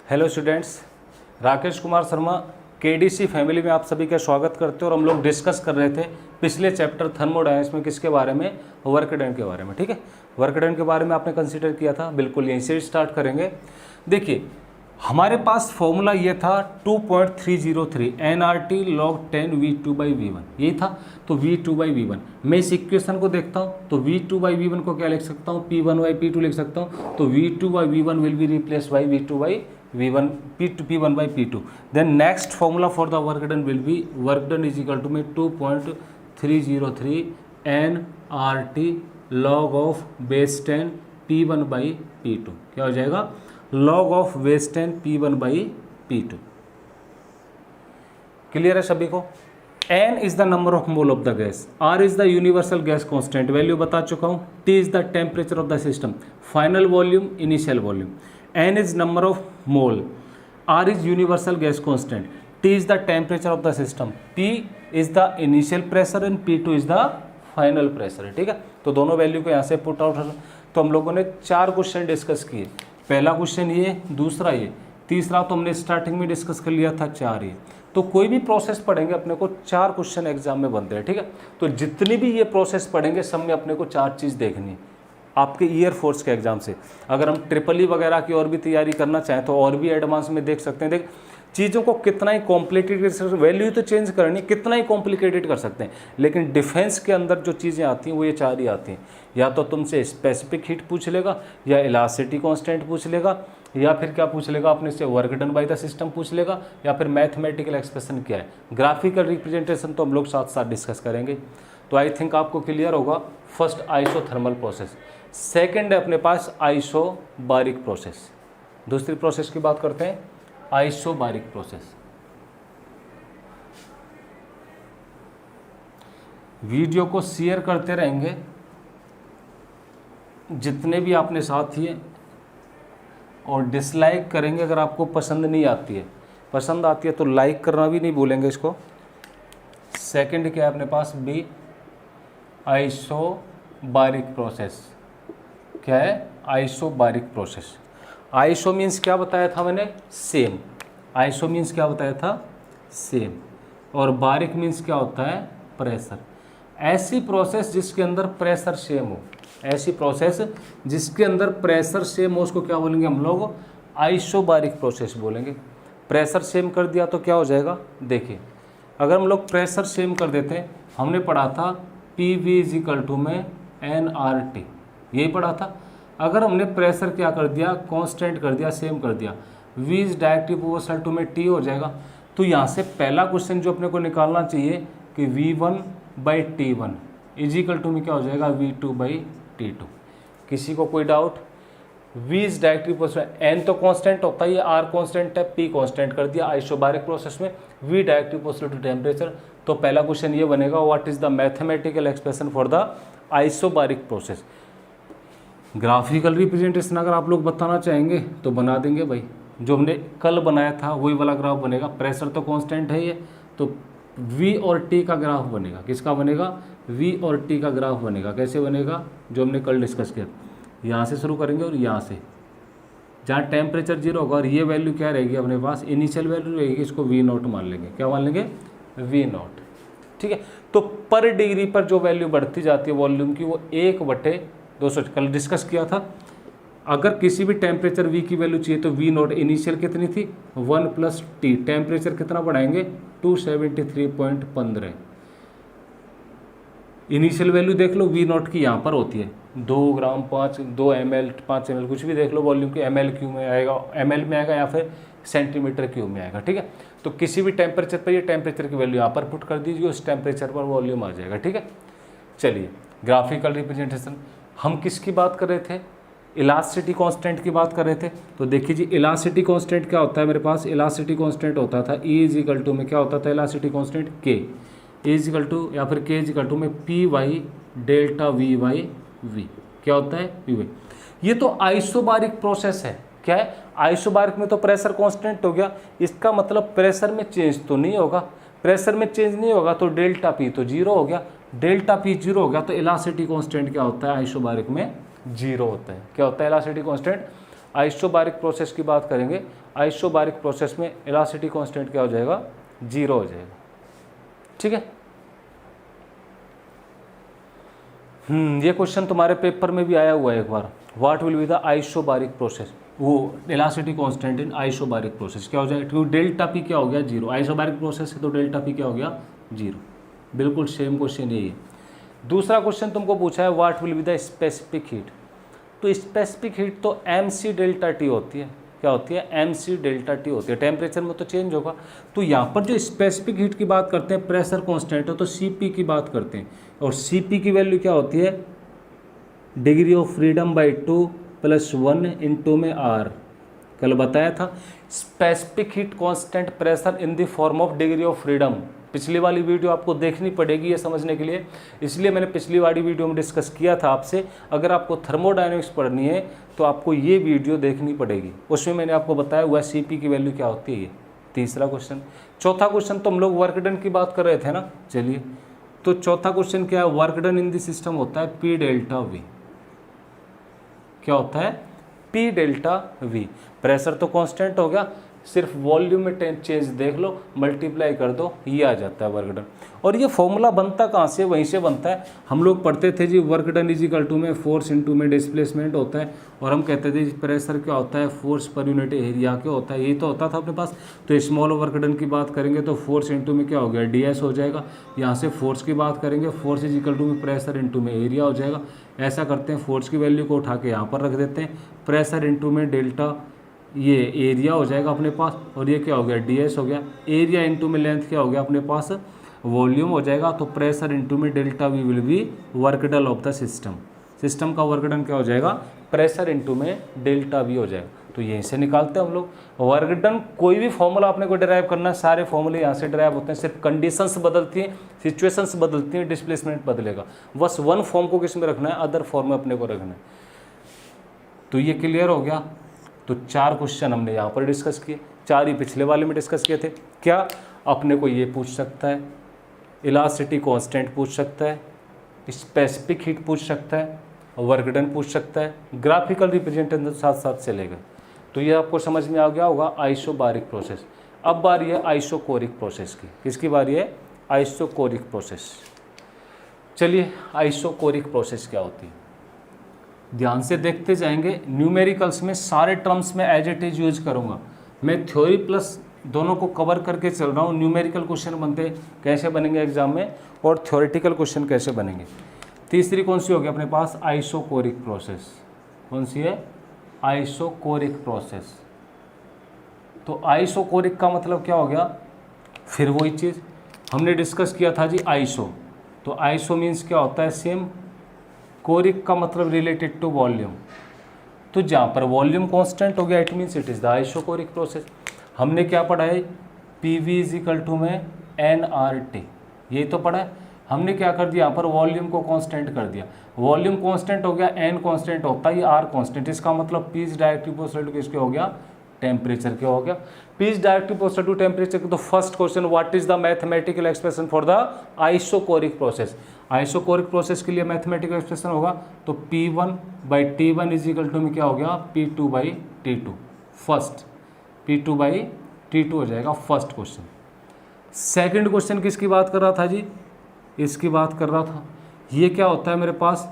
Hello students, Rakesh Kumar Sharma KDC family में आप सभी का स्वागत करते हैं। और हम लोग डिस्कस कर रहे थे पिछले चैप्टर थर्मोडायनेमिक्स में किसके बारे में, वर्क डन के बारे में। ठीक है, वर्क डन के बारे में आपने कंसीडर किया था, बिल्कुल यहीं से स्टार्ट करेंगे। देखिए हमारे पास फॉर्मूला ये था 2.303 nRT log 10 V2/V1, यही था। तो V2/V1 मैं इस इक्वेशन को देखता हूँ तो V2/V1 को क्या लिख सकता हूँ, P1/P2 लिख सकता हूँ। तो V2/V1 will be replace by V2/V1 P1/P2। Then next formula for the work done will be work done is equal to में 2.303 nRT log of base 10 P1/P2। क्या हो जाएगा, log of base 10 P1/P2। Clear है सभी को। n is the number of mole of the gas, r is the universal gas constant, value बता चुका हूं। t is the temperature of the system, final volume, initial volume. n is number of mole, r is universal gas constant, t is the temperature of the system, p is the initial pressure and p2 is the final pressure. ठीक है, तो दोनों value को यहाँ से put out. तो हम लोगों ने 4 क्वेश्चन डिस्कस किए। पहला क्वेश्चन ये, दूसरा ये, तीसरा तो हमने स्टार्टिंग में डिस्कस कर लिया था 4 ये। तो कोई भी प्रोसेस पढ़ेंगे अपने को 4 क्वेश्चन एग्जाम में बनते हैं। ठीक है, तो जितनी भी ये प्रोसेस पढ़ेंगे सब में अपने को 4 चीज़ देखनी है आपके एयरफोर्स के एग्जाम से। अगर हम ट्रिपल वगैरह की और भी तैयारी करना चाहें तो और भी एडवांस में देख सकते हैं। देख चीज़ों को कितना ही कॉम्प्लिकेटेड कर सकते हैं, वैल्यू तो चेंज करनी, कितना ही कॉम्प्लिकेटेड कर सकते हैं, लेकिन डिफेंस के अंदर जो चीज़ें आती हैं वो ये 4 ही आती हैं। या तो तुमसे स्पेसिफिक हीट पूछ लेगा, या इलास्टिसिटी कांस्टेंट पूछ लेगा, या फिर क्या पूछ लेगा अपने से, work done by the system पूछ लेगा, या फिर मैथमेटिकल एक्सप्रेशन क्या है, ग्राफिकल रिप्रेजेंटेशन तो हम लोग साथ साथ डिस्कस करेंगे। तो आई थिंक आपको क्लियर होगा। फर्स्ट आइसोथर्मल प्रोसेस, सेकेंड है अपने पास आइसोबारिक प्रोसेस। दूसरी प्रोसेस की बात करते हैं, आइसोबारिक प्रोसेस। वीडियो को शेयर करते रहेंगे, जितने भी आपने साथी हैं, और डिसलाइक करेंगे अगर आपको पसंद नहीं आती है। पसंद आती है तो लाइक करना भी नहीं भूलेंगे इसको। सेकंड क्या है अपने पास, बी आइसोबारिक प्रोसेस। क्या है, आइसोबारिक प्रोसेस। आइसो मीन्स क्या बताया था मैंने, सेम। आइसो मीन्स क्या बताया था, सेम। और बारिक मीन्स क्या होता है, प्रेशर। ऐसी प्रोसेस जिसके अंदर प्रेशर सेम हो, ऐसी प्रोसेस जिसके अंदर प्रेशर सेम हो उसको क्या बोलेंगे हम लोग, आइसोबारिक प्रोसेस बोलेंगे। प्रेशर सेम कर दिया तो क्या हो जाएगा, देखिए अगर हम लोग प्रेशर सेम कर देते हैं, हमने पढ़ा था PV इज इक्वल टू में nRT, यही पढ़ा था। अगर हमने प्रेशर क्या कर दिया, कांस्टेंट कर दिया, सेम कर दिया, V is directly proportional to में T हो जाएगा। तो यहाँ से पहला क्वेश्चन जो अपने को निकालना चाहिए कि V1/T1 इज इक्वल टू में क्या हो जाएगा, V2/T2। किसी को कोई doubt, V is directly proportional, N तो कांस्टेंट होता है, R कांस्टेंट है, P कांस्टेंट कर दिया। आइसोबारिक प्रोसेस में V directly proportional to temperature. तो पहला क्वेश्चन ये बनेगा, what is the mathematical expression for the isobaric process. Graphical representation अगर आप लोग बताना चाहेंगे तो बना देंगे भाई, जो हमने कल बनाया था वही वाला ग्राफ बनेगा। प्रेशर तो कांस्टेंट है ये, तो V और T का ग्राफ बनेगा। किसका बनेगा, V और T का ग्राफ बनेगा। कैसे बनेगा, जो हमने कल डिस्कस किया। यहाँ से शुरू करेंगे और यहाँ से, जहाँ टेम्परेचर 0 होगा और ये वैल्यू क्या रहेगी अपने पास, इनिशियल वैल्यू रहेगी, इसको V0 मान लेंगे। क्या मान लेंगे, V0। ठीक है, तो पर डिग्री पर जो वैल्यू बढ़ती जाती है वॉल्यूम की, वो 1/200 कल डिस्कस किया था। अगर किसी भी टेम्परेचर V की वैल्यू चाहिए तो V0 इनिशियल कितनी थी, 1 + T। टेम्परेचर कितना बढ़ाएंगे, 273.15। इनिशियल वैल्यू देख लो V0 की, यहाँ पर होती है 2 ग्राम 2 ml 5 ml, कुछ भी देख लो वॉल्यूम की, ml क्यू में आएगा, ml में आएगा, या फिर सेंटीमीटर क्यूब में आएगा। ठीक है, तो किसी भी टेम्परेचर पर ये टेम्परेचर की वैल्यू यहाँ पर पुट कर दीजिए, उस टेम्परेचर पर वॉल्यूम आ जाएगा। ठीक है, चलिए ग्राफिकल रिप्रेजेंटेशन। हम किसकी बात कर रहे थे, इलास्टिसिटी कांस्टेंट की बात कर रहे थे। तो देखिए जी, इलास्टिसिटी कांस्टेंट क्या होता है मेरे पास, इलास्टिसिटी कांस्टेंट होता था E इज इक्वल टू में क्या होता था, elasticity constant K is equal to, या फिर K इज इक्वल टू में P/Δ V/V। क्या होता है, V/V। ये तो आइसोबारिक प्रोसेस है। क्या है, आइसोबारिक में तो प्रेशर कांस्टेंट हो गया, इसका मतलब प्रेशर में चेंज तो नहीं होगा। प्रेशर में चेंज नहीं होगा तो ΔP तो 0 हो गया। ΔP 0 हो गया तो इलास्टिसिटी कांस्टेंट क्या होता है, आइसोबारिक में 0 होता है। क्या होता है इलास्टिसिटी कांस्टेंट, आइसोबारिक प्रोसेस की बात करेंगे, आइसोबारिक प्रोसेस में इलास्टिसिटी कांस्टेंट क्या हो जाएगा, 0 हो जाएगा। ठीक है, ये क्वेश्चन तुम्हारे पेपर में भी आया हुआ है एक बार, what will be the isobaric process, वो elasticity constant in isobaric process क्या हो जाएगा, क्योंकि डेल्टा पी क्या हो गया 0, आइसोबारिक प्रोसेस है तो डेल्टा पी क्या हो गया 0। बिल्कुल सेम क्वेश्चन यही है। दूसरा क्वेश्चन तुमको पूछा है what will be the specific heat, तो स्पेसिफिक हीट तो mc डेल्टा टी होती है, क्या होती है mc डेल्टा टी होती है, टेम्परेचर में तो चेंज होगा। तो यहाँ पर जो स्पेसिफिक हीट की बात करते हैं, प्रेशर कांस्टेंट है तो cp की बात करते हैं, और cp की वैल्यू क्या होती है, degree of freedom by 2 + 1 into में r, कल बताया था। Specific heat constant pressure in the form of degree of freedom, पिछली वाली वीडियो आपको देखनी पड़ेगी ये समझने के लिए, इसलिए मैंने पिछली वाली वीडियो में डिस्कस किया था आपसे, अगर आपको थर्मोडायनेमिक्स पढ़नी है तो आपको ये वीडियो देखनी पड़ेगी, उसमें मैंने आपको बताया हुआ सीपी की वैल्यू क्या होती है। तीसरा क्वेश्चन, चौथा क्वेश्चन तो हम लोग वर्क डन की बात कर रहे थे ना, चलिए तो चौथा क्वेश्चन क्या है, work done in the system होता है पी डेल्टा वी, क्या होता है पी डेल्टा वी। प्रेशर तो कांस्टेंट हो गया, सिर्फ वॉल्यूम में चेंज देख लो, मल्टीप्लाई कर दो, ये आ जाता है वर्क डन। और ये फॉर्मूला बनता कहाँ से, वहीं से बनता है। हम लोग पढ़ते थे जी वर्क डन इजिकल टू में फोर्स इनटू में डिस्प्लेसमेंट होता है, और हम कहते थे प्रेशर क्या होता है, फोर्स पर यूनिट एरिया क्या होता है, यही तो होता था अपने पास। तो स्मॉल वर्क डन की बात करेंगे तो फोर्स इंटू में क्या हो गया, ds हो जाएगा। यहाँ से फोर्स की बात करेंगे, फोर्स इजिकल टू में प्रेशर इंटू में एरिया हो जाएगा। ऐसा करते हैं, फोर्स की वैल्यू को उठा के यहाँ पर रख देते हैं, प्रेशर इंटू में डेल्टा, ये एरिया हो जाएगा अपने पास, और ये क्या हो गया ds हो गया, एरिया इंटू में लेंथ क्या हो गया अपने पास, वॉल्यूम हो जाएगा। तो प्रेशर इंटू में delta we will be work done of the system, system का वर्क डन क्या हो जाएगा, प्रेशर इंटू में डेल्टा वी हो जाएगा। तो यहीं से निकालते हैं हम लोग वर्क डन। कोई भी फॉर्मूला आपने को डिराइव करना है, सारे फॉर्मूले यहाँ से डिराइव होते हैं, सिर्फ कंडीशंस बदलती हैं, सिचुएशंस बदलती हैं, डिस्प्लेसमेंट बदलेगा, बस वन फॉर्म को किस में रखना है, अदर फॉर्म में अपने को रखना है। तो ये क्लियर हो गया। तो 4 क्वेश्चन हमने यहाँ पर डिस्कस किए, 4 ही पिछले वाले में डिस्कस किए थे। क्या अपने को ये पूछ सकता है, इलास्टिसिटी कांस्टेंट पूछ सकता है, स्पेसिफिक हीट पूछ सकता है, वर्क डन पूछ सकता है, ग्राफिकल रिप्रेजेंटेशन साथ साथ चलेगा। तो ये आपको समझ में आ गया होगा आइसोबारिक प्रोसेस। अब बारी है आइसोकोरिक प्रोसेस की, किसकी बारी है, आइसोकोरिक प्रोसेस। चलिए आइसोकोरिक प्रोसेस क्या होती है, ध्यान से देखते जाएंगे। न्यूमेरिकल्स में सारे टर्म्स में एज इट इज यूज करूंगा, मैं थ्योरी प्लस दोनों को कवर करके चल रहा हूँ। न्यूमेरिकल क्वेश्चन बनते कैसे बनेंगे एग्जाम में, और थ्योरेटिकल क्वेश्चन कैसे बनेंगे। तीसरी कौन सी होगी अपने पास, आइसोकोरिक प्रोसेस। कौन सी है, आइसोकोरिक प्रोसेस। तो आइसोकोरिक का मतलब क्या हो गया, फिर वही चीज़ हमने डिस्कस किया था जी, आइसो। तो आइसो मीन्स क्या होता है, सेम। कोरिक का मतलब रिलेटेड टू वॉल्यूम। तो जहाँ पर वॉल्यूम कांस्टेंट हो गया, it means it is the isochoric process. हमने क्या पढ़ा है, PV इजिकल टू में nRT, यही तो पढ़ा है। हमने क्या कर दिया, यहाँ पर वॉल्यूम को कांस्टेंट कर दिया, वॉल्यूम कांस्टेंट हो गया, n कांस्टेंट होता है, ये R कांस्टेंट। इसका मतलब P is directly proportional to किसके हो गया, टेम्परेचर क्या हो गया, P is directly proportional to temperature. तो first question, what is the mathematical expression for the isochoric process. Isochoric process के लिए मैथमेटिकल एक्सप्रेशन होगा तो P1/T1 इज इक्वल टू में क्या हो गया, P2/T2। फर्स्ट P2/T2 हो जाएगा फर्स्ट क्वेश्चन। सेकंड क्वेश्चन किसकी बात कर रहा था जी, इसकी बात कर रहा था। ये क्या होता है मेरे पास,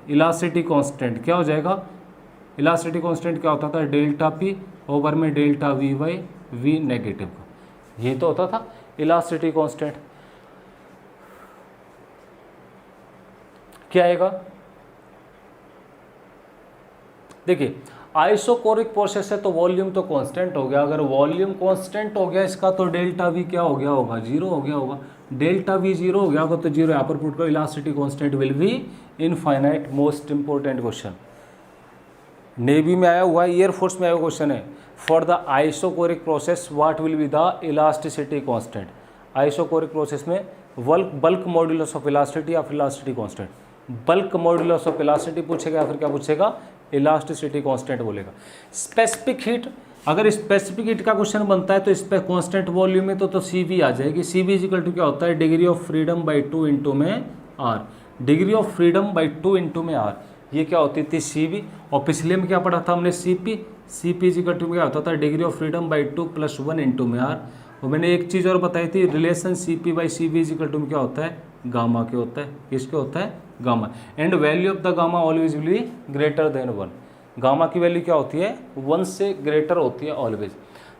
इलास्टिसिटी कांस्टेंट क्या हो जाएगा, इलास्टिसिटी कांस्टेंट क्या होता था, डेल्टा पी ओवर में डेल्टा V/V नेगेटिव का, ये तो होता था इलास्टिसिटी कांस्टेंट। क्या आएगा, देखिए आइसोकोरिक प्रोसेस है तो वॉल्यूम तो कांस्टेंट हो गया, अगर वॉल्यूम कांस्टेंट हो गया इसका तो डेल्टा V क्या हो गया होगा, 0 हो गया होगा। डेल्टा V 0 हो गया होगा तो 0 यहाँ पर पुट करो, elasticity constant will be infinite. Most important question, navy में आया हुआ है, एयरफोर्स में आया हुआ क्वेश्चन है। For the isochoric process what will be the elasticity constant. Isochoric process में बल्क मॉड्यूलस ऑफ इलास्टिसिटी या फिर elasticity constant, bulk modulus of elasticity पूछेगा या फिर क्या पूछेगा, इलास्टिसिटी कांस्टेंट बोलेगा। स्पेसिफिक हीट, अगर स्पेसिफिक हीट का क्वेश्चन बनता है तो इस पर कांस्टेंट वॉल्यूम में तो CV आ जाएगी। CV इजिकल टू क्या होता है, degree of freedom by 2 into में R, degree of freedom by 2 into में R। ये क्या होती थी सी और पिछले में क्या पढ़ा था हमने C P is equal to क्या होता था डिग्री ऑफ फ्रीडम बाई 2 + 1 × में आर। और मैंने एक चीज़ और बताई थी relation CP/CV is equal to क्या होता है गामा के होता है, किसके होता है gamma. And value of the gamma always will be greater than 1। Gamma की वैल्यू क्या होती है 1 से ग्रेटर होती है ऑलवेज।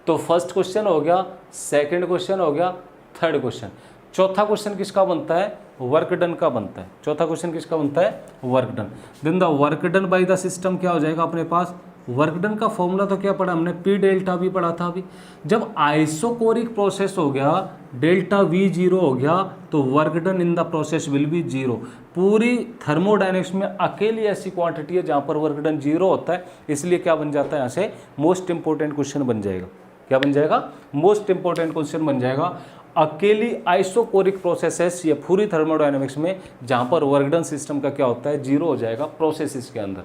तो फर्स्ट क्वेश्चन हो गया, सेकंड क्वेश्चन हो गया, थर्ड क्वेश्चन। चौथा क्वेश्चन किसका बनता है वर्क डन का बनता है। चौथा क्वेश्चन किसका बनता है work done. Then the work done by the system क्या हो जाएगा अपने पास, वर्क डन का फॉर्मूला तो क्या पढ़ा हमने P डेल्टा भी पढ़ा था अभी। जब आइसोकोरिक प्रोसेस हो गया डेल्टा V 0 हो गया तो work done in the process will be 0। पूरी थर्मोडायनेमिक्स में अकेली ऐसी क्वांटिटी है जहाँ पर वर्क डन 0 होता है, इसलिए क्या बन जाता है यहाँ से मोस्ट इंपॉर्टेंट क्वेश्चन बन जाएगा। क्या बन जाएगा मोस्ट इंपॉर्टेंट क्वेश्चन बन जाएगा। अकेली आइसोकोरिक प्रोसेसेस ये पूरी थर्मोडायनेमिक्स में जहाँ पर वर्क डन सिस्टम का क्या होता है 0 हो जाएगा प्रोसेसेस के अंदर।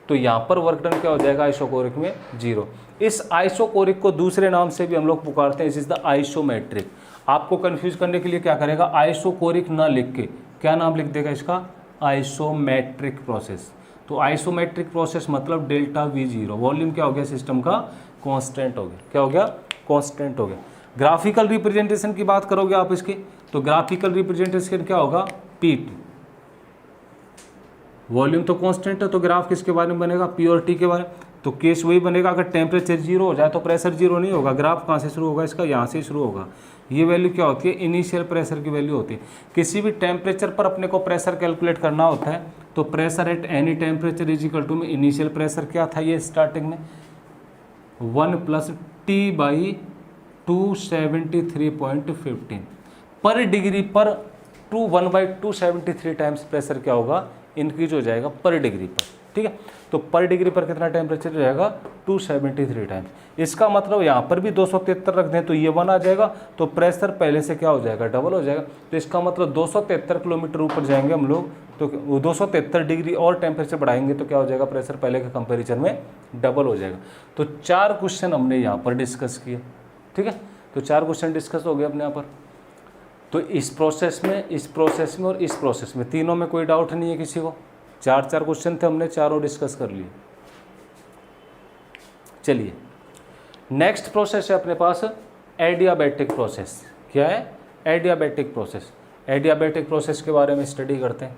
तो यहाँ पर वर्क डन क्या हो जाएगा आइसोकोरिक में 0। इस आइसोकोरिक को दूसरे नाम से भी हम लोग पुकारते हैं, इज द आइसोमेट्रिक। आपको कंफ्यूज करने के लिए क्या करेगा आइसोकोरिक ना लिख के क्या नाम लिख देगा इसका आइसोमेट्रिक प्रोसेस। तो आइसोमेट्रिक प्रोसेस मतलब डेल्टा V 0 वॉल्यूम क्या हो गया सिस्टम का कांस्टेंट हो गया। क्या हो गया कांस्टेंट हो गया। ग्राफिकल रिप्रेजेंटेशन की बात करोगे आप इसकी तो ग्राफिकल रिप्रेजेंटेशन क्या होगा PT। वॉल्यूम तो कांस्टेंट है तो ग्राफ किसके बारे में बनेगा P और T के बारे में। तो केस वही बनेगा अगर टेम्परेचर 0 हो जाए तो प्रेशर 0 नहीं होगा। ग्राफ कहाँ से शुरू होगा इसका यहाँ से शुरू होगा। ये वैल्यू क्या होती है इनिशियल प्रेशर की वैल्यू होती है। किसी भी टेम्परेचर पर अपने को प्रेशर कैलकुलेट करना होता है तो pressure at any temperature is equal to में इनिशियल प्रेशर क्या था ये स्टार्टिंग में 1 + T/273.15 पर डिग्री पर 1/273 टाइम्स प्रेशर क्या होगा इंक्रीज हो जाएगा पर डिग्री पर। ठीक है तो पर डिग्री पर कितना टेम्परेचर हो जाएगा 273 टाइम्स। इसका मतलब यहाँ पर भी 273 रख दें तो ये 1 आ जाएगा तो प्रेशर पहले से क्या हो जाएगा डबल हो जाएगा। तो इसका मतलब 273 किलोमीटर ऊपर जाएंगे हम लोग तो 273 डिग्री और टेम्परेचर बढ़ाएंगे तो क्या हो जाएगा प्रेशर पहले के कंपेरिजन में डबल हो जाएगा। तो 4 क्वेश्चन हमने यहाँ पर डिस्कस किए। ठीक है तो 4 क्वेश्चन डिस्कस हो गए अपने यहाँ पर। तो इस प्रोसेस में और इस प्रोसेस में तीनों में कोई डाउट नहीं है किसी को। 4 क्वेश्चन थे हमने चारों डिस्कस कर लिए। चलिए नेक्स्ट प्रोसेस है अपने पास एडियाबैटिक प्रोसेस। क्या है एडियाबैटिक प्रोसेस। एडियाबैटिक प्रोसेस के बारे में स्टडी करते हैं।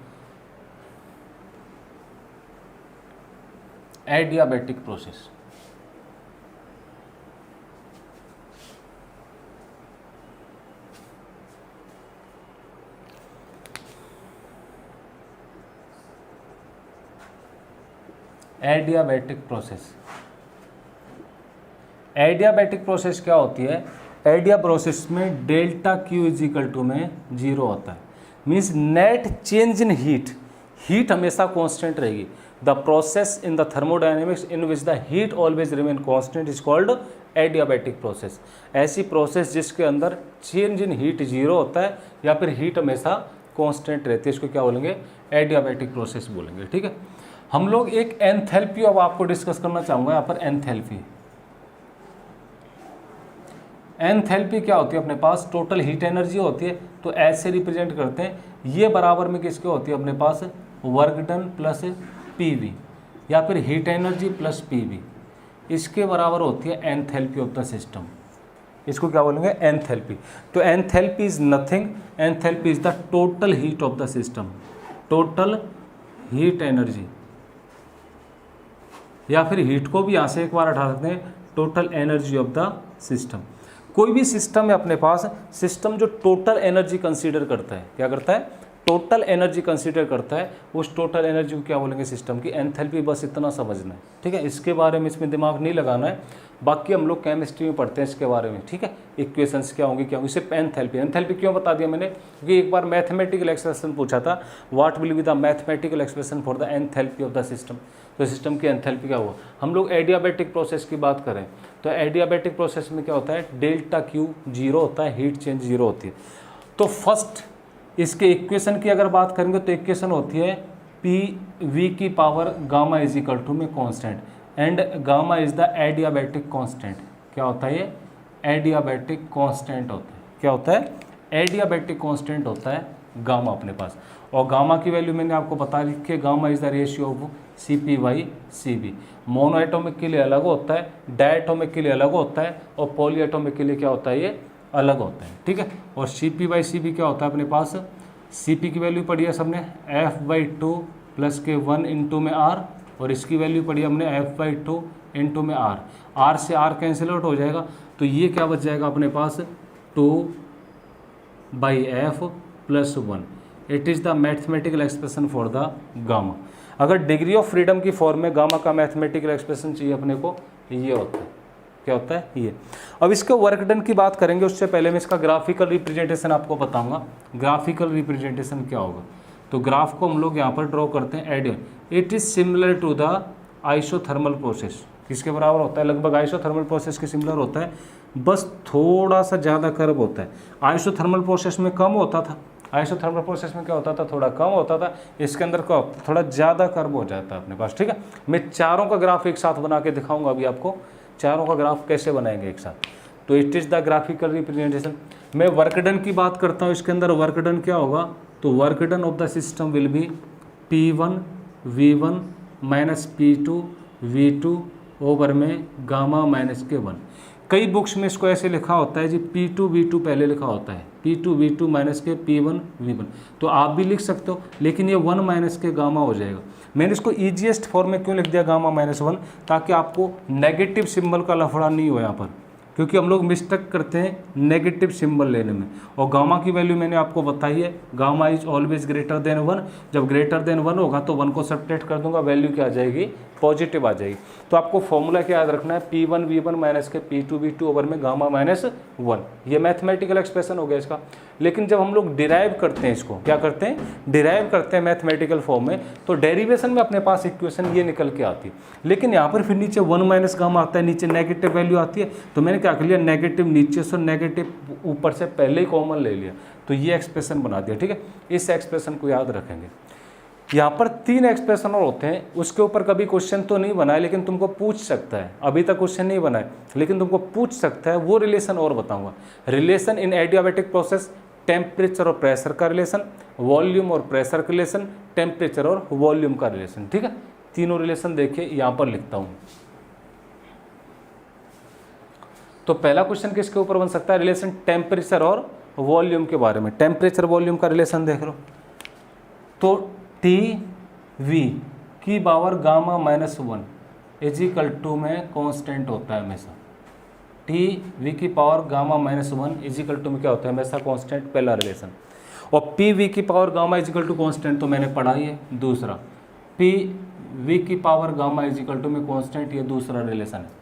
Adiabatic process adiabatic process. Adiabatic process क्या होती है एडिया प्रोसेस में delta Q is equal to में 0 होता है। Means net change in heat हमेशा कांस्टेंट रहेगी। The process in the thermodynamics in which the heat always remain constant is called adiabatic process. ऐसी प्रोसेस जिसके अंदर चेंज इन हीट 0 होता है या फिर हीट हमेशा कांस्टेंट रहती है इसको क्या बोलेंगे एडियाबैटिक प्रोसेस बोलेंगे। ठीक है हम लोग एक एंथैल्पी अब आपको डिस्कस करना चाहूँगा यहाँ पर। एंथैल्पी क्या होती है अपने पास टोटल हीट एनर्जी होती है तो ऐसे रिप्रेजेंट करते हैं। ये बराबर में किसके होती है अपने पास वर्क डन प्लस PV या फिर हीट एनर्जी प्लस PV इसके बराबर होती है एंथैल्पी ऑफ द सिस्टम। इसको क्या बोलेंगे एंथैल्पी। तो enthalpy is nothing, enthalpy is the total heat of the system. Total heat energy या फिर हीट को भी यहाँ से एक बार हटा सकते हैं total energy of the system. कोई भी सिस्टम है अपने पास सिस्टम जो टोटल एनर्जी कंसीडर करता है क्या करता है टोटल एनर्जी कंसीडर करता है उस टोटल एनर्जी को क्या बोलेंगे सिस्टम की एंथैल्पी। बस इतना समझना है। ठीक है इसके बारे में इसमें दिमाग नहीं लगाना है। बाकी हम लोग केमिस्ट्री में पढ़ते हैं इसके बारे में। ठीक है इक्वेशंस क्या होंगी सिर्फ एंथैल्पी क्यों बता दिया मैंने क्योंकि एक बार मैथमेटिकल एक्सप्रेशन पूछा था what will be the mathematical expression for the enthalpy of the system. तो सिस्टम की एंथैल्पी क्या हुआ। हम लोग एडियाबैटिक प्रोसेस की बात करें तो एडियाबैटिक प्रोसेस में क्या होता है डेल्टा Q 0 होता है हीट चेंज 0 होती है। तो फर्स्ट इसके इक्वेशन की अगर बात करेंगे तो इक्वेशन होती है PV की power gamma is equal to में constant and gamma is the adiabatic constant. क्या होता है ये एडियाबैटिक कांस्टेंट होता है। क्या होता है एडियाबैटिक कांस्टेंट होता है गामा अपने पास। और गामा की वैल्यू मैंने आपको बता रखी है, gamma is the ratio of CP/CV। Mono atomic के लिए अलग होता है, डायटोमिक के लिए अलग होता है, और पॉली एटॉमिक के लिए क्या होता है, ये अलग होता है, ठीक है। और CP/CV क्या होता है अपने पास, CP की वैल्यू पढ़ी है सबने F/2 प्लस के 1 इंटू में R, और इसकी वैल्यू पढ़ी हमने F/2 इंटू में R से R कैंसिल आउट हो जाएगा, तो ये क्या बच जाएगा अपने पास 2/F + 1। It is the mathematical expression for the gamma. अगर डिग्री ऑफ फ्रीडम की फॉर्म में गामा का मैथमेटिकल एक्सप्रेशन चाहिए अपने को, ये होता है, क्या होता है ये। अब इसके वर्क डन की बात करेंगे, उससे पहले मैं इसका ग्राफिकल रिप्रेजेंटेशन आपको बताऊंगा। ग्राफिकल रिप्रेजेंटेशन क्या होगा, तो ग्राफ को हम लोग यहाँ पर ड्रॉ करते हैं एडियन। It is similar to the isothermal process. किसके बराबर होता है, लगभग आइसोथर्मल प्रोसेस के सिमिलर होता है, बस थोड़ा सा ज़्यादा कर्व होता है। आइसोथर्मल प्रोसेस में कम होता था, आइसोथर्मल प्रोसेस में क्या होता था, थोड़ा कम होता था, इसके अंदर क्या होता, थोड़ा ज़्यादा कर्व हो जाता है अपने पास, ठीक है। मैं चारों का ग्राफ एक साथ बना के दिखाऊंगा अभी आपको, चारों का ग्राफ कैसे बनाएंगे एक साथ। तो it is the graphical representation. मैं वर्क डन की बात करता हूँ, इसके अंदर वर्क डन क्या होगा, तो work done of the system will be P1 V1 minus P2 V2 over में गामा माइनस के 1। कई बुक्स में इसको ऐसे लिखा होता है जी, P2 V2 पहले लिखा होता है, P2 V2 माइनस के P1 V1, तो आप भी लिख सकते हो, लेकिन ये 1 माइनस के गामा हो जाएगा। मैंने इसको ईजीएस्ट फॉर्म में क्यों लिख दिया गामा -1, ताकि आपको नेगेटिव सिंबल का लफड़ा नहीं हो यहाँ पर, क्योंकि हम लोग मिस्टेक करते हैं नेगेटिव सिंबल लेने में। और गामा की वैल्यू मैंने आपको बताई है, gamma is always greater than 1। जब ग्रेटर देन 1 होगा तो 1 को सब्ट्रैक्ट कर दूंगा, वैल्यू क्या आ जाएगी, पॉजिटिव आ जाएगी। तो आपको फॉर्मूला क्या याद रखना है, P1 V1 माइनस के P2 V2 ओवर में गामा -1। ये मैथमेटिकल एक्सप्रेशन हो गया इसका। लेकिन जब हम लोग डिराइव करते हैं, इसको क्या करते हैं, डिराइव करते हैं मैथमेटिकल फॉर्म में, तो डेरिवेशन में अपने पास इक्वेशन ये निकल के आती है। लेकिन यहाँ पर फिर नीचे 1 माइनस गामा आता है, नीचे नेगेटिव वैल्यू आती है, तो मैंने क्या कर लिया, नेगेटिव नीचे से नेगेटिव ऊपर से पहले ही कॉमन ले लिया, तो ये एक्सप्रेशन बना दिया, ठीक है। इस एक्सप्रेशन को याद रखेंगे। यहाँ पर 3 एक्सप्रेशन और होते हैं, उसके ऊपर कभी क्वेश्चन तो नहीं बना है, लेकिन तुमको पूछ सकता है। अभी तक क्वेश्चन नहीं बना है, लेकिन तुमको पूछ सकता है। वो रिलेशन और बताऊंगा, relation in adiabatic process, temperature और प्रेशर का रिलेशन, वॉल्यूम और प्रेशर का रिलेशन, टेम्परेचर और वॉल्यूम का रिलेशन, ठीक है। तीनों रिलेशन देखिए यहाँ पर लिखता हूँ। तो पहला क्वेश्चन किसके ऊपर बन सकता है, रिलेशन टेम्परेचर और वॉल्यूम के बारे में। टेम्परेचर वॉल्यूम का रिलेशन देख लो, तो TV की पावर गामा -1 इजिकल में कांस्टेंट होता है हमेशा। TV की पावर गामा -1 इजिकल में क्या होता है, हमेशा कांस्टेंट, पहला रिलेशन। और PV की पावर गामा इजिकल कांस्टेंट तो मैंने पढ़ा ही है, दूसरा। PV की पावर गामा इजिकल में कांस्टेंट, ये दूसरा रिलेशन है।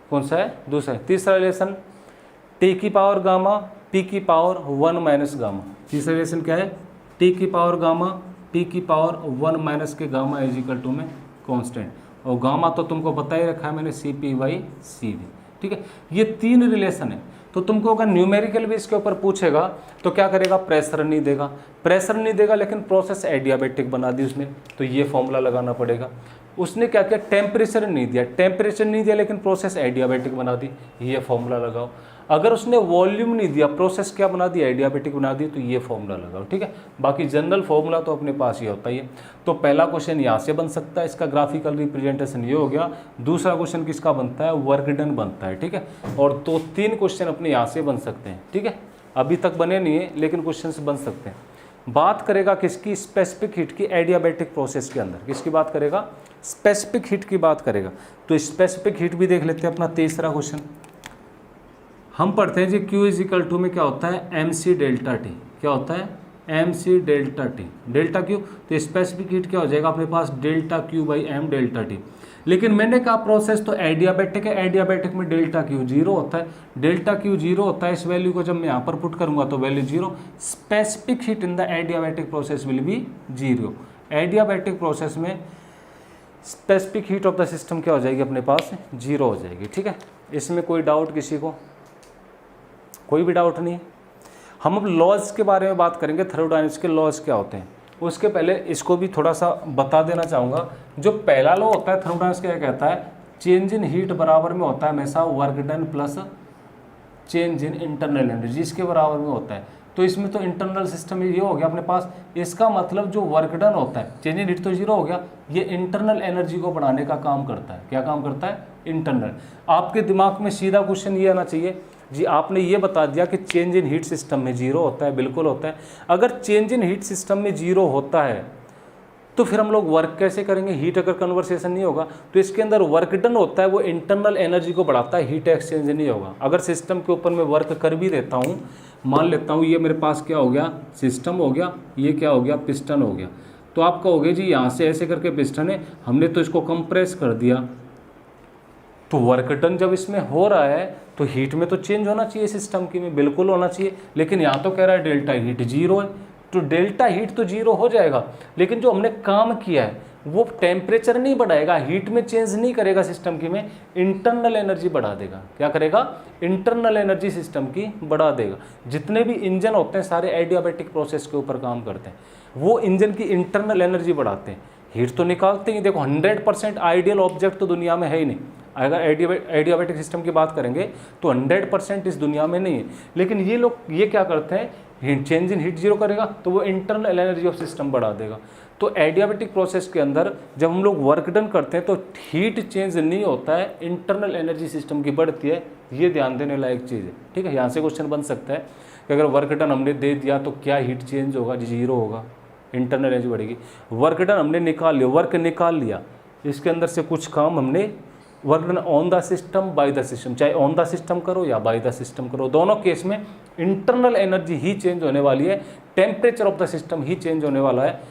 कौन सा है, दूसरा। तीसरा रिलेशन T की पावर गामा P की पावर 1 माइनस गामा। तीसरा रिलेशन क्या है, T की पावर गामा P की पावर 1 माइनस के गामा इजिकल में कांस्टेंट। और गामा तो तुमको बता ही रखा है मैंने, CP/CV, ठीक है। ये 3 रिलेशन है। तो तुमको अगर न्यूमेरिकल भी इसके ऊपर पूछेगा तो क्या करेगा, प्रेशर नहीं देगा, प्रेशर नहीं देगा, लेकिन प्रोसेस एडियाबेटिक बना दी उसने, तो ये फॉर्मूला लगाना पड़ेगा। उसने क्या किया, टेम्परेचर नहीं दिया, टेम्परेचर नहीं दिया, लेकिन प्रोसेस एडियाबेटिक बना दी, ये फॉर्मूला लगाओ। अगर उसने वॉल्यूम नहीं दिया, प्रोसेस क्या बना दी, एडियाबेटिक बना दी, तो ये फॉर्मूला लगाओ, ठीक है। बाकी जनरल फॉर्मूला तो अपने पास ही होता ही है। तो पहला क्वेश्चन यहाँ से बन सकता है, इसका ग्राफिकल रिप्रेजेंटेशन ये हो गया। दूसरा क्वेश्चन किसका बनता है, वर्क डन बनता है, ठीक है। और 2-3 क्वेश्चन अपने यहाँ से बन सकते हैं, ठीक है। अभी तक बने नहीं है, लेकिन क्वेश्चन बन सकते हैं। बात करेगा किसकी, स्पेसिफिक हीट की एडियाबेटिक प्रोसेस के अंदर। किसकी बात करेगा, स्पेसिफिक हीट की बात करेगा। तो स्पेसिफिक हीट भी देख लेते हैं अपना तीसरा क्वेश्चन। हम पढ़ते हैं जी Q इजिकल टू में क्या होता है, MC डेल्टा T। क्या होता है, MC delta T, delta Q। तो स्पेसिफिक हीट क्या हो जाएगा अपने पास, डेल्टा Q/m डेल्टा T। लेकिन मैंने कहा प्रोसेस तो एडियाबेटिक है, एडियाबेटिक में डेल्टा Q 0 होता है, डेल्टा Q 0 होता है। इस वैल्यू को जब मैं यहाँ पर पुट करूँगा तो value 0। Specific heat in the adiabatic process will be 0। Adiabatic process में specific heat of the system क्या हो जाएगी अपने पास, 0 हो जाएगी, ठीक है। इसमें कोई डाउट किसी को, कोई भी डाउट नहीं। हम अब लॉज के बारे में बात करेंगे, थर्मोडायनेमिक्स के लॉज क्या होते हैं। उसके पहले इसको भी थोड़ा सा बता देना चाहूँगा। जो पहला लॉ होता है थर्मोडायनेमिक्स क्या कहता है, चेंज इन हीट बराबर में होता है हमेशा work done plus change in internal energy, इसके बराबर में होता है। तो इसमें तो इंटरनल सिस्टम ये हो गया अपने पास। इसका मतलब जो वर्क डन होता है, चेंज इन हीट तो जीरो हो गया, ये इंटरनल एनर्जी को बढ़ाने का काम करता है। क्या काम करता है? इंटरनल। आपके दिमाग में सीधा क्वेश्चन ये आना चाहिए जी, आपने ये बता दिया कि चेंज इन हीट सिस्टम में जीरो होता है, बिल्कुल होता है। अगर चेंज इन हीट सिस्टम में जीरो होता है तो फिर हम लोग वर्क कैसे करेंगे? हीट अगर कन्वर्सेशन नहीं होगा तो इसके अंदर वर्क डन होता है वो इंटरनल एनर्जी को बढ़ाता है, हीट एक्सचेंज नहीं होगा। अगर सिस्टम के ऊपर मैं वर्क कर भी देता हूँ, मान लेता हूँ ये मेरे पास क्या हो गया, सिस्टम हो गया, ये क्या हो गया, पिस्टन हो गया, तो आप कहोगे जी यहाँ से ऐसे करके पिस्टन है, हमने तो इसको कंप्रेस कर दिया, तो वर्क डन जब इसमें हो रहा है तो हीट में तो चेंज होना चाहिए सिस्टम की में, बिल्कुल होना चाहिए। लेकिन यहाँ तो कह रहा है डेल्टा हीट जीरो है, तो डेल्टा हीट तो जीरो हो जाएगा, लेकिन जो हमने काम किया है वो टेम्परेचर नहीं बढ़ाएगा, हीट में चेंज नहीं करेगा सिस्टम की में, इंटरनल एनर्जी बढ़ा देगा। क्या करेगा? इंटरनल एनर्जी सिस्टम की बढ़ा देगा। जितने भी इंजन होते हैं सारे एडियाबैटिक प्रोसेस के ऊपर काम करते हैं, वो इंजन की इंटरनल एनर्जी बढ़ाते हैं, हीट तो निकालते ही। देखो 100% आइडियल ऑब्जेक्ट तो दुनिया में है ही नहीं। अगर एडियाबैटिक सिस्टम की बात करेंगे तो 100% इस दुनिया में नहीं है, लेकिन ये लोग ये क्या करते हैं, चेंज इन हीट जीरो करेगा तो वो इंटरनल एनर्जी ऑफ सिस्टम बढ़ा देगा। तो एडियाबैटिक प्रोसेस के अंदर जब हम लोग वर्क डन करते हैं तो हीट चेंज नहीं होता है, इंटरनल एनर्जी सिस्टम की बढ़ती है। ये ध्यान देने लायक चीज़ है, ठीक है। यहाँ से क्वेश्चन बन सकता है कि अगर वर्क डन हमने दे दिया तो क्या हीट चेंज होगा? जीरो होगा, इंटरनल एनर्जी बढ़ेगी। वर्क डन हमने निकाल लिया, वर्क निकाल लिया, इसके अंदर से कुछ काम हमने work done on the system by the system, चाहे ऑन द सिस्टम करो या बाय द सिस्टम करो, दोनों केस में इंटरनल एनर्जी ही चेंज होने वाली है, temperature of the system he change होने वाला है,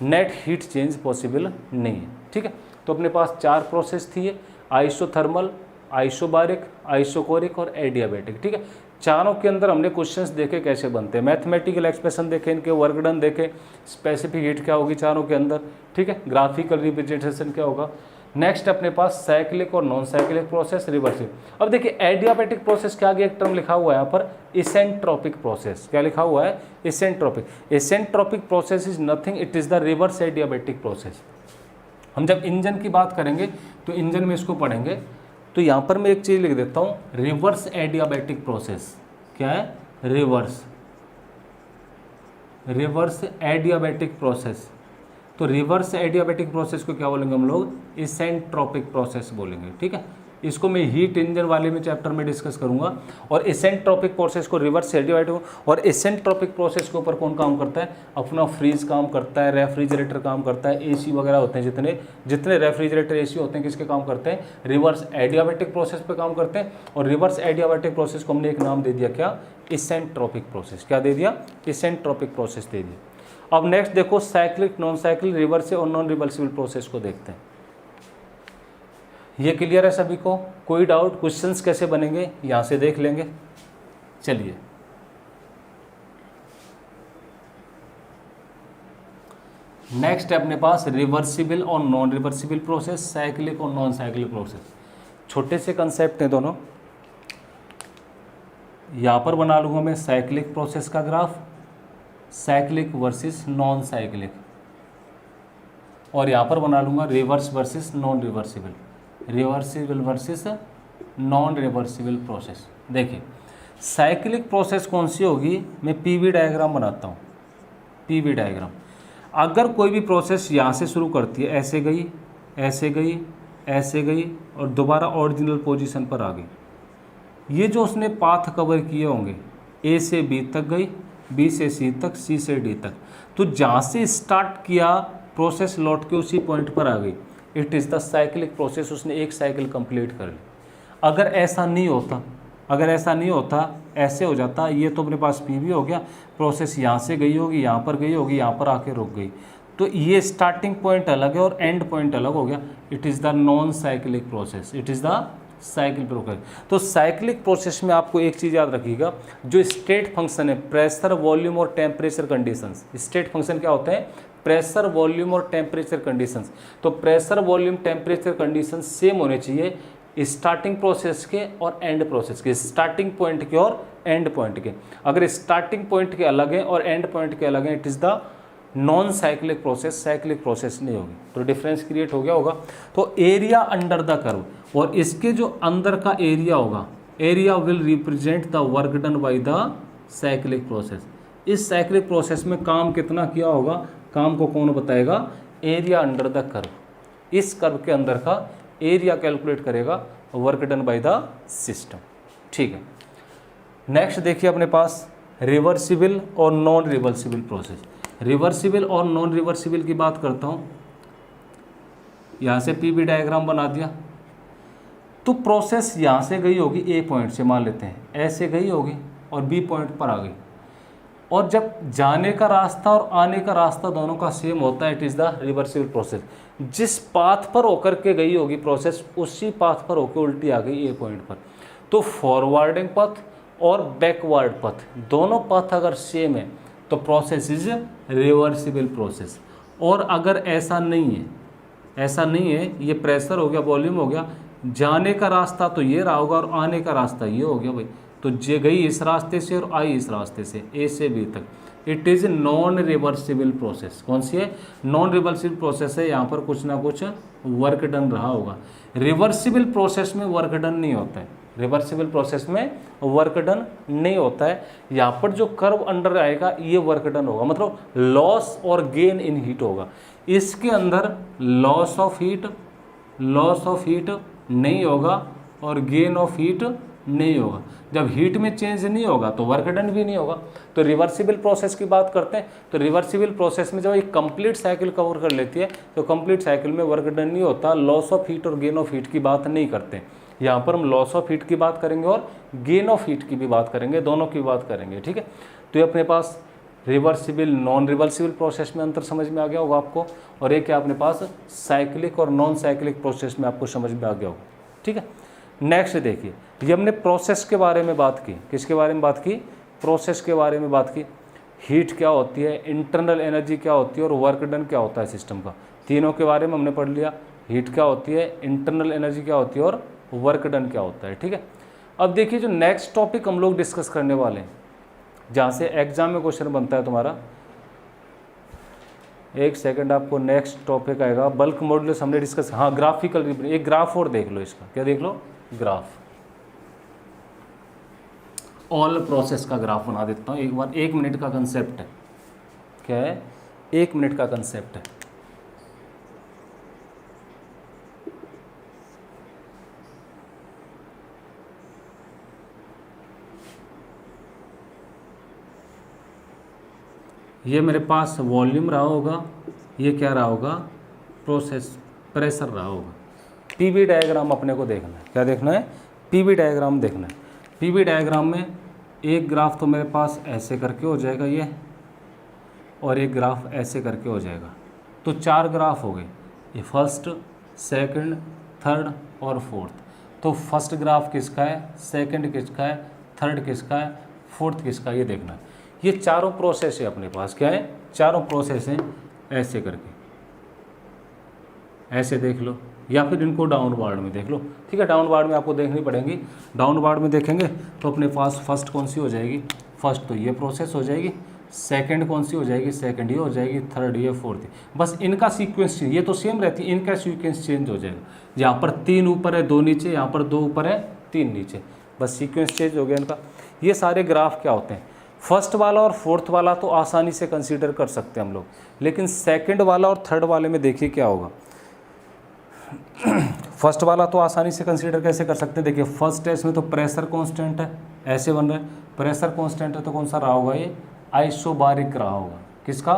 नेट हीट चेंज पॉसिबल नहीं है, ठीक है। तो अपने पास 4 प्रोसेस थी, आइसोथर्मल, आइसोबारिक, आइसोकोरिक और एडियाबैटिक, ठीक है। चारों के अंदर हमने क्वेश्चंस देखे कैसे बनते हैं, मैथमेटिकल एक्सप्रेशन देखे, इनके वर्क डन देखे, स्पेसिफिक हीट क्या होगी चारों के अंदर, ठीक है, ग्राफिकल रिप्रेजेंटेशन क्या होगा। नेक्स्ट अपने पास साइक्लिक और नॉन साइक्लिक प्रोसेस, रिवर्सिबल। अब देखिए एडियाबैटिक प्रोसेस के आगे एक टर्म लिखा हुआ है यहाँ पर, इसेंट्रोपिक प्रोसेस। क्या लिखा हुआ है? Isentropic. Isentropic process is nothing, it is the reverse adiabatic process. हम जब इंजन की बात करेंगे तो इंजन में इसको पढ़ेंगे, तो यहाँ पर मैं एक चीज़ लिख देता हूँ, रिवर्स एडियाबैटिक प्रोसेस। क्या है? Reverse adiabatic process. तो रिवर्स एडियाबैटिक प्रोसेस को क्या बोलेंगे हम लोग? इसेंट्रोपिक प्रोसेस बोलेंगे, ठीक है। इसको मैं हीट इंजन वाले में चैप्टर में डिस्कस करूंगा। और इसेंट्रोपिक प्रोसेस को रिवर्स एडियाबैटिक, और इसेंट्रोपिक प्रोसेस के ऊपर कौन काम करता है? अपना फ्रीज काम करता है, रेफ्रिजरेटर काम करता है, एसी वगैरह होते हैं, जितने रेफ्रिजरेटर एसी होते हैं किसके काम करते हैं? रिवर्स एडियाबैटिक प्रोसेस पे काम करते हैं। और रिवर्स एडियाबैटिक प्रोसेस को हमने एक नाम दे दिया, क्या? Isentropic process. क्या दे दिया? इसेंट्रोपिक प्रोसेस दे दिया। अब नेक्स्ट देखो साइक्लिक, नॉन साइक्लिक, रिवर्सिबल और नॉन रिवर्सिबल प्रोसेस को देखते हैं। ये क्लियर है सभी को? कोई डाउट? क्वेश्चंस कैसे बनेंगे यहां से देख लेंगे। चलिए नेक्स्ट है अपने पास रिवर्सिबल और नॉन रिवर्सिबल प्रोसेस, साइक्लिक और नॉन साइक्लिक प्रोसेस। छोटे से कंसेप्ट हैं दोनों। यहां पर बना लूंगा मैं साइक्लिक प्रोसेस का graph, cyclic versus non cyclic, और यहाँ पर बना लूँगा reverse versus non reversible, reversible versus non reversible process. देखिए साइक्लिक प्रोसेस कौन सी होगी, मैं पीवी डायग्राम बनाता हूँ। पीवी डायग्राम, अगर कोई भी प्रोसेस यहाँ से शुरू करती है, ऐसे गई, ऐसे गई, ऐसे गई और दोबारा ओरिजिनल पोजीशन पर आ गई, ये जो उसने पाथ कवर किए होंगे, ए से बी तक गई, बी से सी तक, सी से डी तक, तो जहाँ से स्टार्ट किया प्रोसेस लौट के उसी पॉइंट पर आ गई, it is the cyclic process. उसने एक साइकिल कंप्लीट कर ली। अगर ऐसा नहीं होता, अगर ऐसा नहीं होता, ऐसे हो जाता, ये तो अपने पास पी भी हो गया, प्रोसेस यहाँ से गई होगी, यहाँ पर गई होगी, यहाँ पर आके रुक गई, तो ये स्टार्टिंग पॉइंट अलग है और एंड पॉइंट अलग हो गया। It is the non cyclic process, it is the cycle process. तो साइक्लिक प्रोसेस में आपको एक चीज़ याद रखिएगा, जो स्टेट फंक्शन है, प्रेशर, वॉल्यूम और टेम्परेचर कंडीशंस। स्टेट फंक्शन क्या होते हैं? प्रेशर, वॉल्यूम और टेम्परेचर कंडीशंस। तो pressure, volume, temperature conditions same होने चाहिए स्टार्टिंग प्रोसेस के और एंड प्रोसेस के, स्टार्टिंग पॉइंट के और एंड पॉइंट के। अगर स्टार्टिंग पॉइंट के अलग हैं और एंड पॉइंट के अलग हैं, it is the non cyclic process, cyclic process नहीं होगी। तो डिफरेंस क्रिएट हो गया होगा। तो एरिया अंडर द कर्व, और इसके जो अंदर का एरिया होगा, area will represent the work done by the cyclic process. इस साइक्लिक प्रोसेस में काम कितना किया होगा, काम को कौन बताएगा, एरिया अंडर द कर्व। इस कर्व के अंदर का एरिया कैलकुलेट करेगा work done by the system. ठीक है, नेक्स्ट देखिए अपने पास रिवर्सिबल और नॉन रिवर्सिबल प्रोसेस। रिवर्सिबल और नॉन रिवर्सिबल की बात करता हूँ। यहाँ से पीवी डायग्राम बना दिया, तो प्रोसेस यहाँ से गई होगी ए पॉइंट से, मान लेते हैं ऐसे गई होगी और बी पॉइंट पर आ गई, और जब जाने का रास्ता और आने का रास्ता दोनों का सेम होता है, it is the reversible process. जिस पाथ पर होकर के गई होगी प्रोसेस, उसी पाथ पर होकर उल्टी आ गई ए पॉइंट पर, तो फॉरवर्डिंग पथ और बैकवर्ड पथ दोनों पथ अगर सेम है तो प्रोसेस इज रिवर्सिबल प्रोसेस। और अगर ऐसा नहीं है, ऐसा नहीं है, ये प्रेशर हो गया, वॉल्यूम हो गया, जाने का रास्ता तो ये रहा होगा और आने का रास्ता ये हो गया भाई, तो जे गई इस रास्ते से और आई इस रास्ते से, ए से बी तक, it is non reversible process. कौन सी है, नॉन रिवर्सिबल प्रोसेस है। यहाँ पर कुछ ना कुछ वर्क डन रहा होगा। रिवर्सिबल प्रोसेस में वर्क डन नहीं होता है, रिवर्सिबल प्रोसेस में वर्क डन नहीं होता है। यहाँ पर जो कर्व अंडर आएगा ये वर्क डन होगा, मतलब लॉस और गेन इन हीट होगा। इसके अंदर लॉस ऑफ हीट नहीं होगा और गेन ऑफ हीट नहीं होगा। जब हीट में चेंज नहीं होगा तो वर्क डन भी नहीं होगा। तो रिवर्सिबल प्रोसेस की बात करते हैं, तो रिवर्सिबल प्रोसेस में जब एक कंप्लीट साइकिल कवर कर लेती है तो कंप्लीट साइकिल में वर्क डन नहीं होता, लॉस ऑफ हीट और गेन ऑफ हीट की बात नहीं करते। यहाँ पर हम लॉस ऑफ हीट की बात करेंगे और गेन ऑफ हीट की भी बात करेंगे, दोनों की बात करेंगे। ठीक है, तो ये अपने पास रिवर्सिबल नॉन रिवर्सिबल प्रोसेस में अंतर समझ में आ गया होगा आपको, और एक क्या अपने पास साइक्लिक और नॉन साइक्लिक प्रोसेस में आपको समझ में आ गया होगा। ठीक है, नेक्स्ट देखिए, ये हमने प्रोसेस के बारे में बात की। किसके बारे में बात की, प्रोसेस के बारे में बात की। हीट क्या होती है, इंटरनल एनर्जी क्या होती है और वर्क डन क्या होता है सिस्टम का, तीनों के बारे में हमने पढ़ लिया। हीट क्या होती है, इंटरनल एनर्जी क्या होती है और वर्क डन क्या होता है। ठीक है, अब देखिए जो नेक्स्ट टॉपिक हम लोग डिस्कस करने वाले हैं, जहाँ से एग्जाम में क्वेश्चन बनता है तुम्हारा, एक सेकंड, आपको नेक्स्ट टॉपिक आएगा बल्क मॉड्यूलस हमने डिस्कस, हाँ ग्राफिकल रिप्रेजेंटेशन। एक ग्राफ और देख लो इसका, क्या देख लो, ग्राफ, ऑल प्रोसेस का ग्राफ बना देता हूँ एक बार। 1 मिनट का कंसेप्ट है, क्या है, 1 मिनट का कंसेप्ट है। ये मेरे पास वॉल्यूम रहा होगा, ये क्या रहा होगा, प्रोसेस प्रेशर रहा होगा। पीवी डायग्राम अपने को देखना है, क्या देखना है, पीवी डायग्राम देखना है। पीवी डायग्राम में एक ग्राफ तो मेरे पास ऐसे करके हो जाएगा ये, और एक ग्राफ ऐसे करके हो जाएगा, तो 4 ग्राफ हो गए, ये फर्स्ट, सेकंड, थर्ड और फोर्थ। तो फर्स्ट ग्राफ किसका है, सेकंड किसका है, थर्ड किसका है, फोर्थ किसका है, ये देखना है। ये चारों प्रोसेस है अपने पास, क्या है, चारों प्रोसेस हैं, ऐसे करके ऐसे देख लो, या फिर इनको डाउनवर्ड में देख लो। ठीक है, डाउनवर्ड में आपको देखनी पड़ेंगी। डाउनवर्ड में देखेंगे तो अपने पास फर्स्ट कौन सी हो जाएगी, फर्स्ट तो ये प्रोसेस हो जाएगी, सेकंड कौन सी हो जाएगी, सेकंड ये हो जाएगी, थर्ड ये, फोर्थ। बस इनका सीक्वेंस चेंज, ये तो सेम रहती है, इनका सीक्वेंस चेंज हो जाएगा। यहाँ पर 3 ऊपर है 2 नीचे, यहाँ पर 2 ऊपर है 3 नीचे, बस सीक्वेंस चेंज हो गया इनका। ये सारे ग्राफ क्या होते हैं, फर्स्ट वाला और फोर्थ वाला तो आसानी से कंसीडर कर सकते हैं हम लोग, लेकिन सेकंड वाला और थर्ड वाले में देखिए क्या होगा। फर्स्ट वाला तो आसानी से कंसीडर कैसे कर सकते हैं, देखिए फर्स्ट है, इसमें तो प्रेशर कांस्टेंट है, ऐसे बन रहा है, प्रेशर कांस्टेंट है तो कौन सा रहा होगा, ये आइसोबारिक रहा होगा, किसका,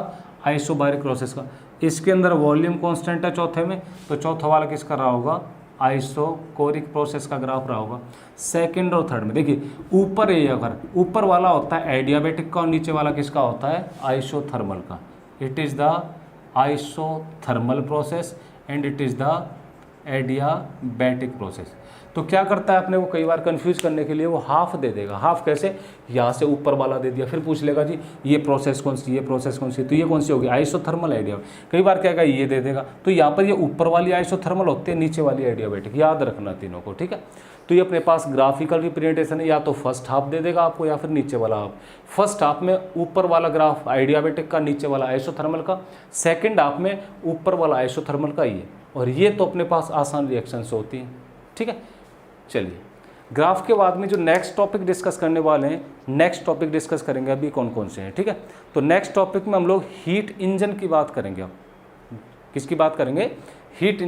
आइसोबारिक प्रोसेस का। इसके अंदर वॉल्यूम कांस्टेंट है चौथे में, तो चौथा वाला किसका रहा होगा, आइसोकोरिक प्रोसेस का ग्राफ रहा होगा। सेकंड और थर्ड में देखिए ऊपर है, अगर ऊपर वाला होता है एडियाबेटिक का और नीचे वाला किसका होता है, आइसोथर्मल का। It is the isothermal process and it is the adiabatic process. तो क्या करता है अपने को कई बार कंफ्यूज करने के लिए वो हाफ दे देगा। हाफ कैसे, यहाँ से ऊपर वाला दे दिया, फिर पूछ लेगा जी ये प्रोसेस कौन सी, ये प्रोसेस कौन सी, तो ये कौन सी होगी, आइसोथर्मल एडिया। कई बार क्या कहेगा ये दे देगा, तो यहाँ पर ये ऊपर वाली आइसोथर्मल होती है, नीचे वाली एडियाबैटिक, याद रखना तीनों को। ठीक है, तो ये अपने पास ग्राफिकल रिप्रेजेंटेशन है, या तो फर्स्ट हाफ दे देगा आपको या फिर नीचे वाला हाफ। फर्स्ट हाफ में ऊपर वाला ग्राफ आइडियाबेटिक का, नीचे वाला आइसोथर्मल का। सेकंड हाफ में ऊपर वाला आइसोथर्मल का ही है, और ये तो अपने पास आसान रिएक्शंस होती हैं। ठीक है, चलिए ग्राफ के बाद में जो नेक्स्ट टॉपिक डिस्कस करने वाले हैं, नेक्स्ट टॉपिक डिस्कस करेंगे अभी कौन कौन से हैं, ठीक है। तो नेक्स्ट टॉपिक में हम लोग हीट इंजन की बात करेंगे। अब किसकी बात करेंगे? हीट